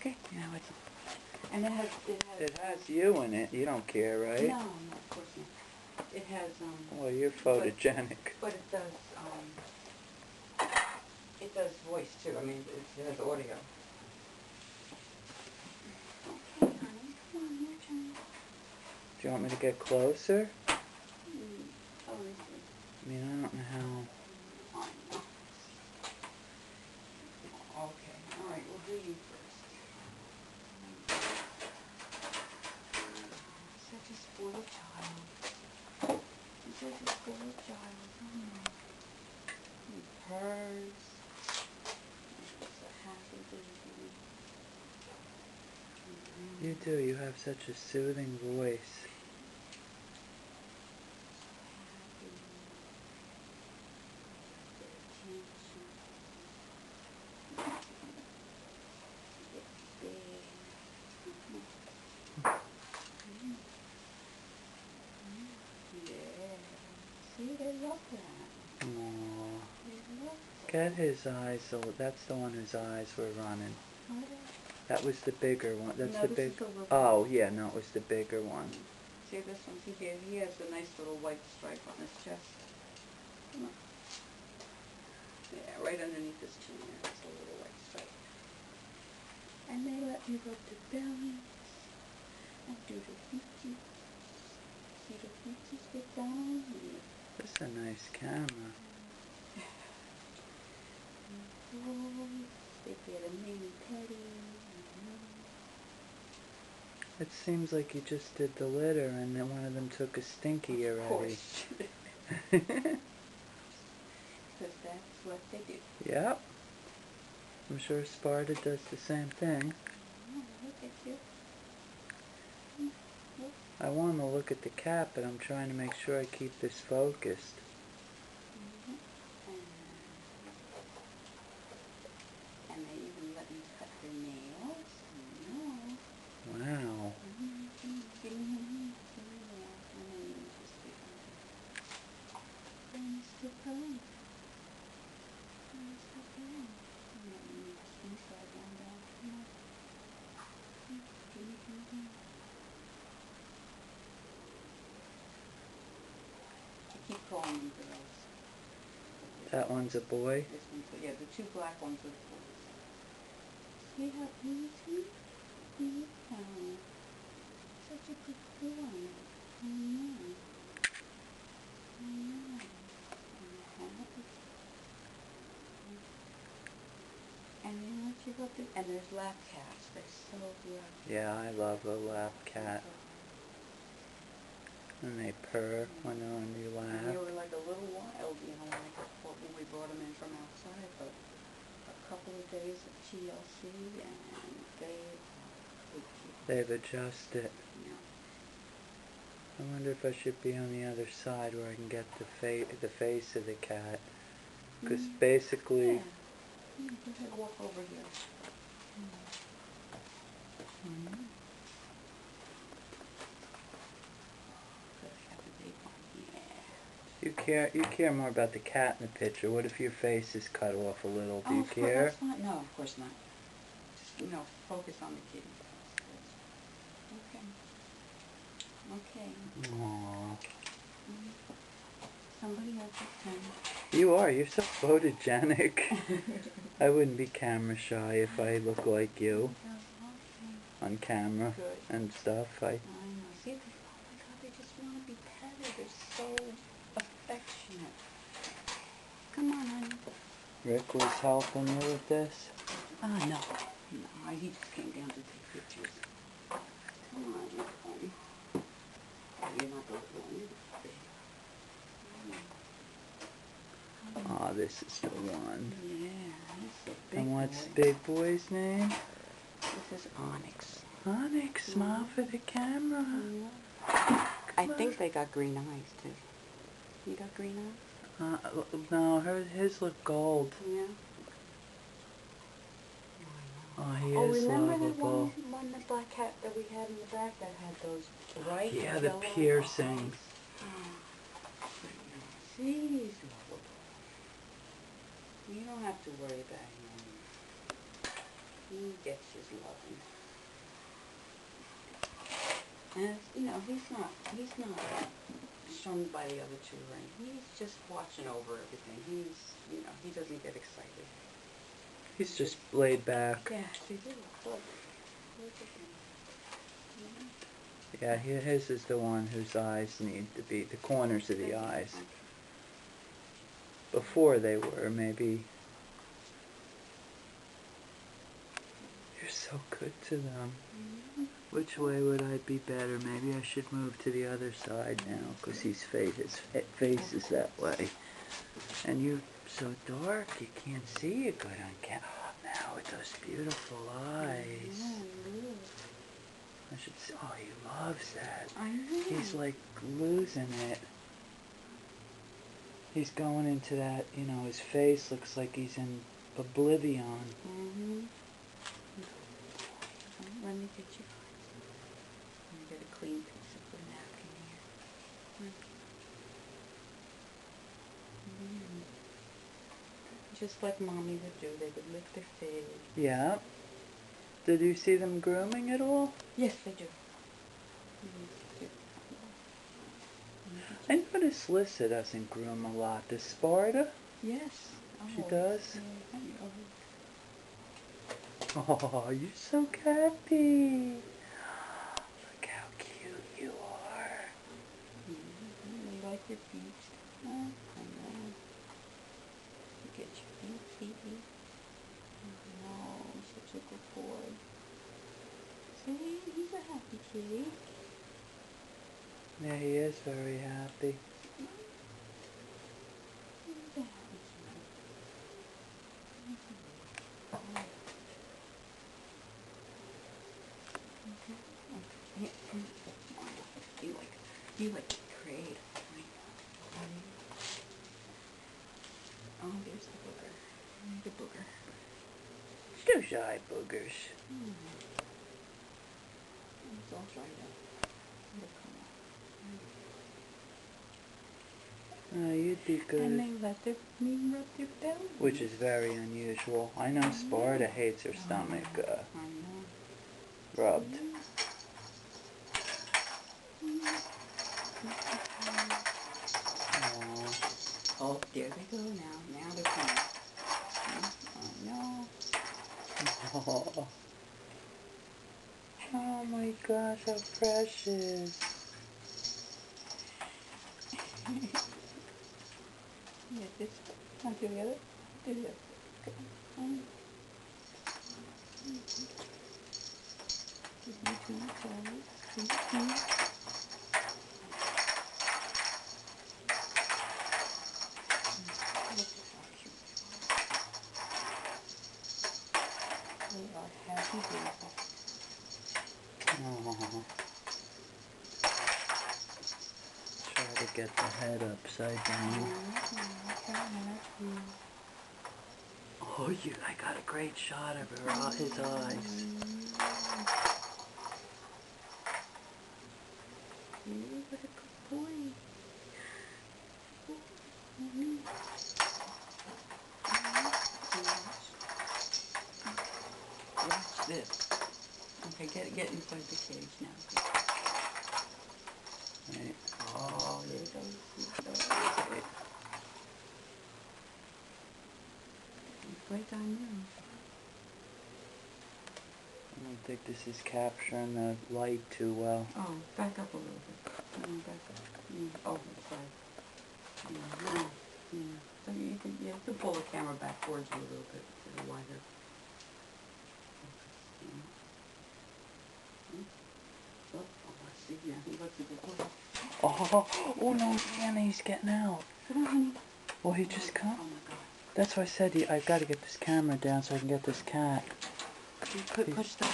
Okay, now it's... And It has you in it. You don't care, right? No, of course not. It has, Well, you're photogenic. But it does voice too. I mean, it has audio. Okay, honey, come on, your turn. Do you want me to get closer? Oh, let me see. I mean, I don't know how... Okay, alright, we'll do you first. Such a spoiled child. You're such a spoiled child. He purrs. He's a happy baby. You do. You have such a soothing voice. See, they love that. Aww. Get his eyes. So that's the one whose eyes were running. Oh, that was the bigger one. That's no, the this big. Is the little oh yeah, no, it was the bigger one. See this one? He has a nice little white stripe on his chest. Come on. Yeah, right underneath his chin there. It's a little white stripe. And they let me rub the belly and do the feeties. See the feeties get down on you. That's a nice camera. They get a mini petty. It seems like you just did the litter and then one of them took a stinky already. Of course. Because that's what they do. Yep. I'm sure Sparta does the same thing. Oh, look at you. I want to look at the cat, but I'm trying to make sure I keep this focused. And they even let me cut their nails. Wow. Keep calling them girls. That one's a boy? This one's, yeah, the two black ones are boys. See how easy? Oh, such a good boy. I know. And then what you go through, and there's lap cats. They're so good. Yeah, I love a lap cat. And they purr when they're on your lap. And they were like a little wild, you know, when we brought them in from outside, but a couple of days of TLC and they've adjusted. Yeah. I wonder if I should be on the other side where I can get the face of the cat. Because basically... Yeah. Go ahead, walk over here. You care more about the cat in the picture. What if your face is cut off a little? Do you care? That's not, no, of course not. Just, focus on the kitty. Okay. Aww. Somebody else's turn. You are. You're so photogenic. I wouldn't be camera shy if I look like you on camera and stuff. I know. See, oh my God, they just want to be petted. They're so affectionate. Come on, honey. Rick was helping you with this? No. No, he just came down to take pictures. Come on, honey. You're not the little one. You're the big. Oh, this is the one. Yeah, he's the big And what's boy. big boy's name? This is Onyx. Onyx, smile for the camera. I think they got green eyes, too. You got green eyes? No, his look gold. Yeah. Oh, he is lovable. Remember the black cat that we had in the back that had those bright Yeah, the yellow piercing. eyes? See, he's lovable. You don't have to worry about him. He gets his loving. And, you know, he's not shunned by the other two, right? He's just watching over everything. He's, you know, he doesn't get excited. He's just laid back. Yeah, he's a little Yeah, his is the one whose eyes need to be, the corners of the eyes. Before they were, maybe. You're so good to them. Which way would I be better? Maybe I should move to the other side now, because his face is that way. And you're so dark, you can't see you good on camera. Now with those beautiful eyes. I should say, oh, he loves that. I know. He's like losing it. He's going into that, you know, his face looks like he's in oblivion. Let me get you. Let me get a clean piece of the napkin here. Just like Mommy would do, they would lick their face. Yeah. Did you see them grooming at all? Yes, they do. I noticed Lissa doesn't groom a lot. Does Sparta? Yes. She does? Yeah. Oh, you're so happy. Look how cute you are. You like your feet? I know. Look at your feet. Oh, such a good boy. See, he's a happy kitty. Yeah, he is very happy. He's a happy kitty. You like to create. Oh, there's the booger. The booger. Two shy boogers. It's all dried up. It'll come out. You'd be good. And they let me rub their belly. Which is very unusual. I know Sparta hates her stomach rubbed. Oh, there they go now. Now they're coming. Oh, no. Oh. Oh my gosh, how precious. Yeah, this. Want to do the other? Do the other. Happy baby. Oh. Try to get the head upside down. Oh, I got a great shot of his eyes. What a good boy. Watch this. Okay, get inside the cage now. Right. Oh, there it goes. Right. It's right on you. I don't think this is capturing the light too well. Oh, back up a little bit. Back up. Oh, sorry. Yeah. So you have to pull the camera back towards you a little bit, a little wider. Oh no, Anna, he's getting out. Well, he just come. Oh my God. That's why I said I've got to get this camera down so I can get this cat. Push the